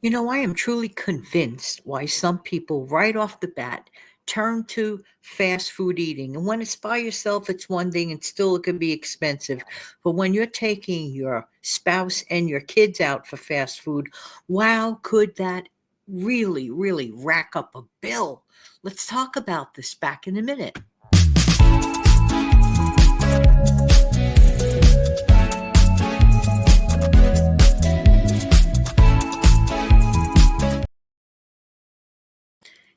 I am truly convinced why some people right off the bat turn to fast food eating. And when it's by yourself, it's one thing and still it can be expensive. But when you're taking your spouse and your kids out for fast food, wow, could that really, really rack up a bill? Let's talk about this back in a minute.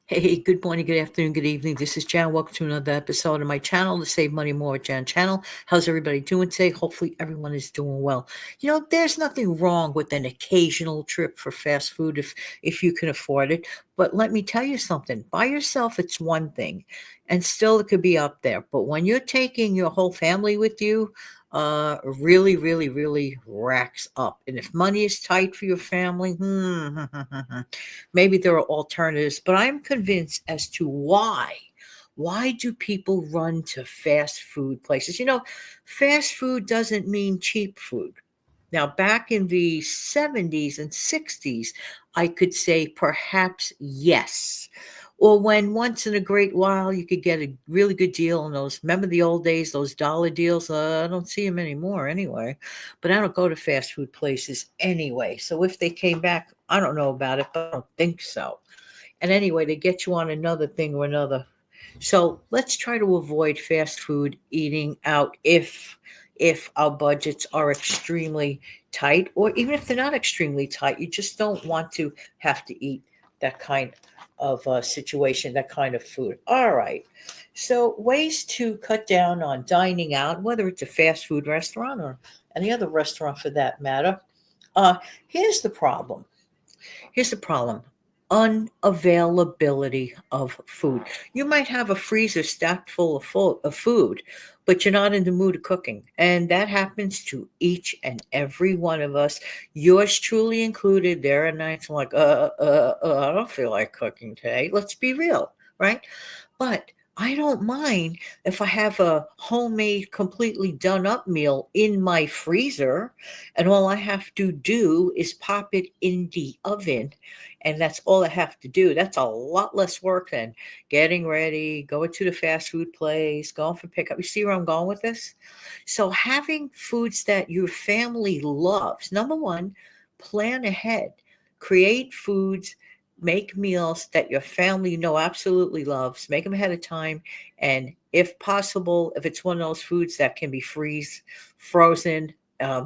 Hey, good morning, good afternoon, good evening. This is Jan. Welcome to another episode of my channel, the Save Money More with Jan channel. How's everybody doing today? Hopefully everyone is doing well. There's nothing wrong with an occasional trip for fast food if you can afford it. But let me tell you something. By yourself, it's one thing, and still it could be up there. But when you're taking your whole family with you, really, really, really racks up. And if money is tight for your family, maybe there are alternatives, but I'm convinced as to why. Why do people run to fast food places? Fast food doesn't mean cheap food. Now, back in the 70s and 60s, I could say perhaps yes. Or when once in a great while you could get a really good deal on those. Remember the old days, those dollar deals? I don't see them anymore anyway. But I don't go to fast food places anyway. So if they came back, I don't know about it, but I don't think so. And anyway, they get you on another thing or another. So let's try to avoid fast food eating out if our budgets are extremely tight, or even if they're not extremely tight, you just don't want to have to eat that kind of situation, that kind of food. All right. So ways to cut down on dining out, whether it's a fast food restaurant or any other restaurant for that matter. Uh, here's the problem. Here's the problem. Unavailability of food. You might have a freezer stacked full of food, but you're not in the mood of cooking. And that happens to each and every one of us, yours truly included. There are nights I'm like, I don't feel like cooking today. Let's be real, right? But I don't mind if I have a homemade, completely done up meal in my freezer, and all I have to do is pop it in the oven. And that's all I have to do. That's a lot less work than getting ready, going to the fast food place, going for pickup. You see where I'm going with this? So, having foods that your family loves, number one, plan ahead, create foods, make meals that your family absolutely loves, make them ahead of time. And if possible, if it's one of those foods that can be frozen,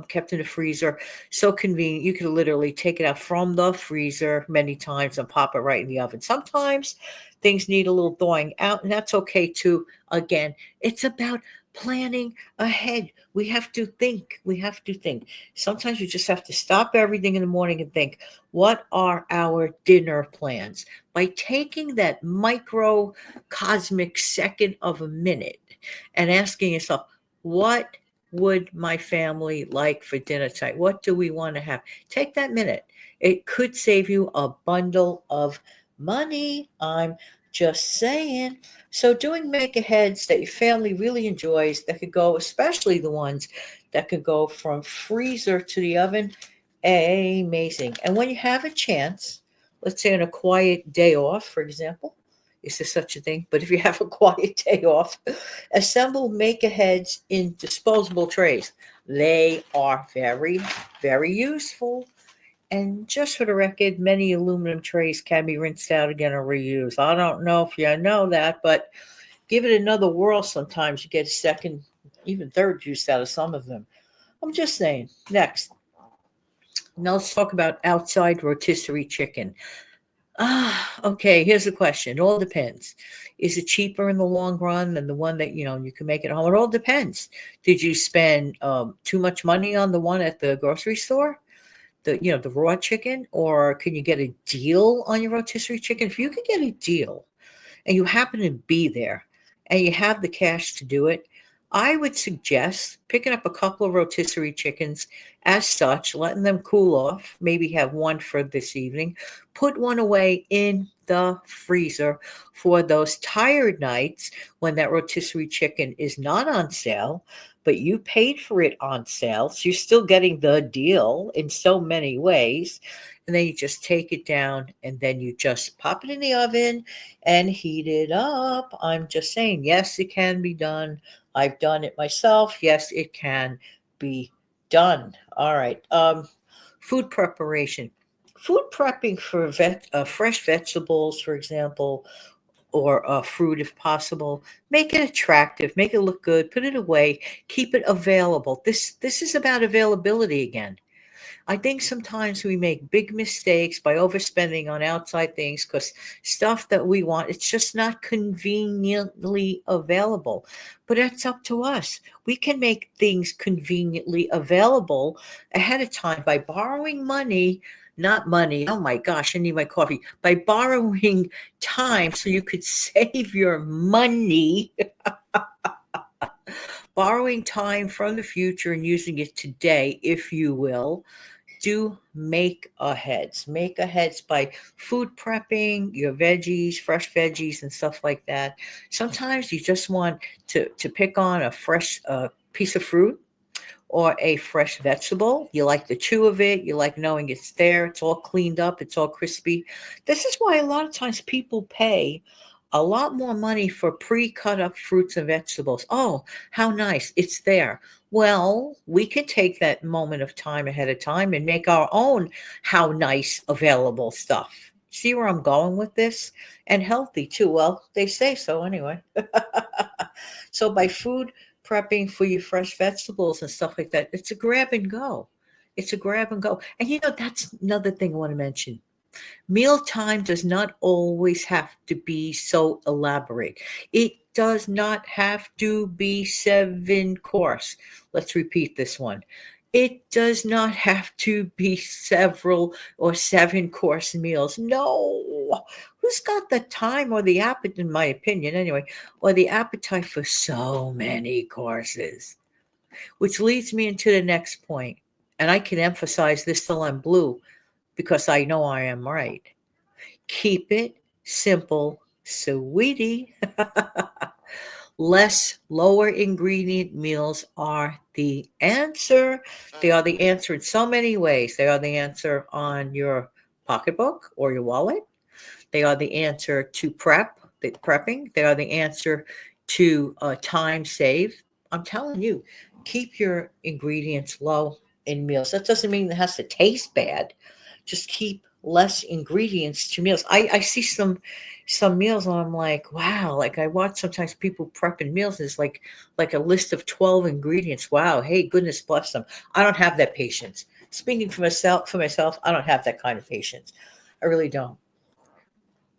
kept in the freezer, so convenient, you can literally take it out from the freezer many times and pop it right in the oven. Sometimes things need a little thawing out, and that's okay too. Again, it's about planning ahead. We have to think. We have to think. Sometimes you just have to stop everything in the morning and think, what are our dinner plans? By taking that microcosmic second of a minute and asking yourself, what would my family like for dinner tonight? What do we want to have? Take that minute. It could save you a bundle of money. I'm just saying. So, doing make aheads that your family really enjoys, that could go, especially the ones that could go from freezer to the oven, amazing. And when you have a chance, let's say on a quiet day off, for example, is there such a thing? But if you have a quiet day off, assemble make aheads in disposable trays. They are very, very useful. And just for the record, many aluminum trays can be rinsed out again or reused. I don't know if you know that, but give it another whirl sometimes. You get second, even third use out of some of them. I'm just saying. Next. Now let's talk about outside rotisserie chicken. Okay, here's the question. It all depends. Is it cheaper in the long run than the one that, you can make at home? It all depends. Did you spend too much money on the one at the grocery store? The raw chicken, or can you get a deal on your rotisserie chicken? If you can get a deal and you happen to be there and you have the cash to do it, I would suggest picking up a couple of rotisserie chickens as such, letting them cool off, maybe have one for this evening, put one away in the freezer for those tired nights when that rotisserie chicken is not on sale. but you paid for it on sale. So you're still getting the deal in so many ways. And then you just take it down and then you just pop it in the oven and heat it up. I'm just saying, yes, it can be done. I've done it myself. Yes, it can be done. All right. Food preparation. Food prepping for fresh vegetables, for example, or fruit if possible. Make it attractive, make it look good, put it away, keep it available. This is about availability again. I think sometimes we make big mistakes by overspending on outside things because stuff that we want, it's just not conveniently available. But that's up to us. We can make things conveniently available ahead of time by borrowing money, not money. Oh my gosh, I need my coffee. By borrowing time so you could save your money, borrowing time from the future and using it today, if you will. Do make aheads. Make aheads by food prepping your veggies, fresh veggies, and stuff like that. Sometimes you just want to pick on a fresh piece of fruit or a fresh vegetable. You like the chew of it. You like knowing it's there. It's all cleaned up. It's all crispy. This is why a lot of times people pay a lot more money for pre-cut up fruits and vegetables. Oh, how nice. It's there. Well, we can take that moment of time ahead of time and make our own how nice available stuff. See where I'm going with this? And healthy too. Well, they say so anyway. So by food prepping for your fresh vegetables and stuff like that, it's a grab and go. It's a grab and go. And that's another thing I want to mention. Mealtime does not always have to be so elaborate. It does not have to be 7 course. Let's repeat this one. It does not have to be several or 7 course meals. No. Who's got the time or the appetite, in my opinion anyway, or the appetite for so many courses? Which leads me into the next point. And I can emphasize this till I'm blue because I know I am right. Keep it simple, sweetie. Less lower ingredient meals are the answer. They are the answer in so many ways. They are the answer on your pocketbook or your wallet. They are the answer to prepping. They are the answer to time save. I'm telling you, keep your ingredients low in meals. That doesn't mean it has to taste bad. Just keep less ingredients to meals. I see some meals and I'm like, wow, like I watch sometimes people prepping meals and it's like a list of 12 ingredients. Wow, hey, goodness bless them. I don't have that patience. Speaking for myself, I don't have that kind of patience. I really don't.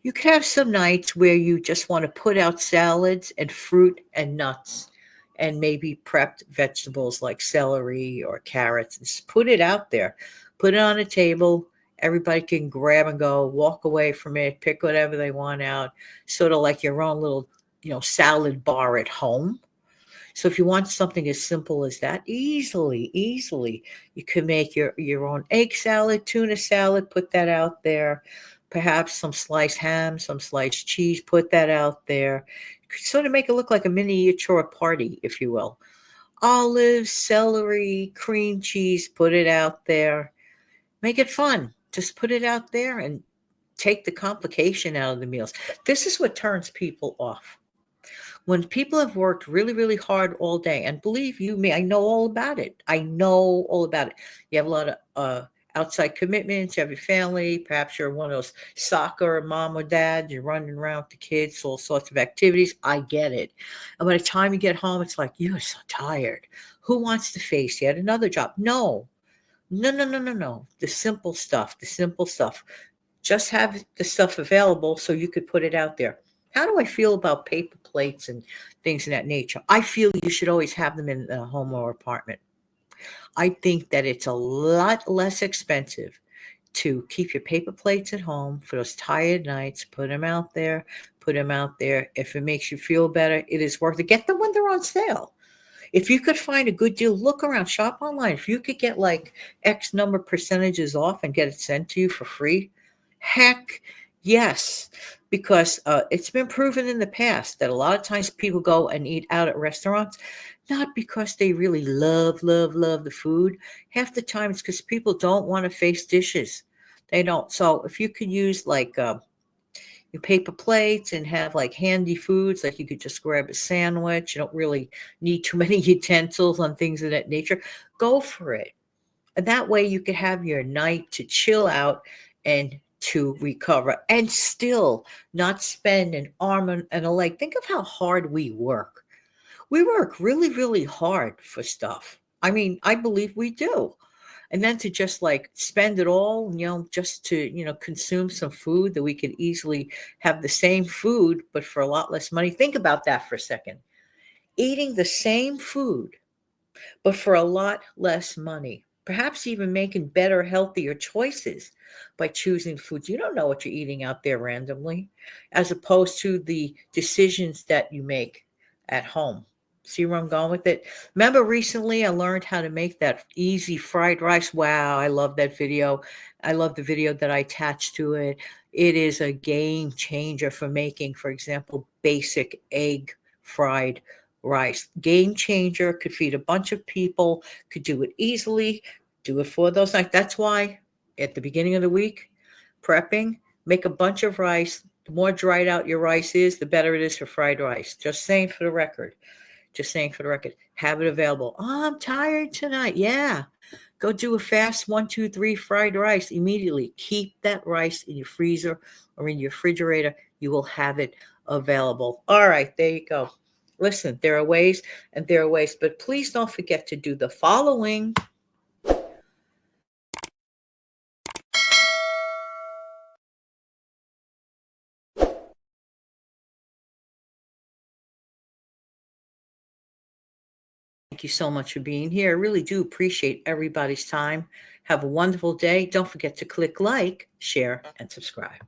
You can have some nights where you just want to put out salads and fruit and nuts and maybe prepped vegetables like celery or carrots and just put it out there. Put it on a table. Everybody can grab and go, walk away from it, pick whatever they want out, sort of like your own little, salad bar at home. So if you want something as simple as that, easily, you can make your own egg salad, tuna salad, put that out there. Perhaps some sliced ham, some sliced cheese, put that out there. Sort of make it look like a miniature party, if you will. Olives, celery, cream cheese, put it out there. Make it fun. Just put it out there and take the complication out of the meals. This is what turns people off. When people have worked really, really hard all day, and believe you me, I know all about it. I know all about it. You have a lot of outside commitments, you have your family, perhaps you're one of those soccer mom or dad, you're running around with the kids, all sorts of activities. I get it. And by the time you get home, it's like, you're so tired. Who wants to face yet another job? No. No, no, no, no, no. The simple stuff, the simple stuff. Just have the stuff available so you could put it out there. How do I feel about paper plates and things of that nature? I feel you should always have them in a home or apartment. I think that it's a lot less expensive to keep your paper plates at home for those tired nights. Put them out there. Put them out there. If it makes you feel better, it is worth it. Get them when they're on sale. If you could find a good deal, look around, shop online. If you could get like X number percentages off and get it sent to you for free, heck yes. Because it's been proven in the past that a lot of times people go and eat out at restaurants. not because they really love the food. Half the time it's because people don't want to face dishes. They don't. So if you could use like your paper plates and have like handy foods, like you could just grab a sandwich. You don't really need too many utensils on things of that nature. Go for it. And that way you could have your night to chill out and to recover and still not spend an arm and a leg. Think of how hard we work. We work really hard for stuff. I mean, I believe we do. And then to just like spend it all, just to, consume some food that we could easily have the same food, but for a lot less money. Think about that for a second. Eating the same food, but for a lot less money. Perhaps even making better, healthier choices by choosing foods. You don't know what you're eating out there randomly, as opposed to the decisions that you make at home. See where I'm going with it? Remember recently I learned how to make that easy fried rice. Wow, I love that video. I love the video that I attached to it. It is a game changer for making, for example, basic egg fried rice. Game changer, could feed a bunch of people, could do it easily, do it for those nights. That's why at the beginning of the week, prepping, make a bunch of rice. The more dried out your rice is, the better it is for fried rice. Just saying for the record. Just saying for the record. Have it available. Oh, I'm tired tonight. Yeah. Go do a fast 1, 2, 3 fried rice immediately. Keep that rice in your freezer or in your refrigerator. You will have it available. All right, there you go. Listen, there are ways and there are ways, but please don't forget to do the following. Thank you so much for being here. I really do appreciate everybody's time. Have a wonderful day. Don't forget to click like, share, and subscribe.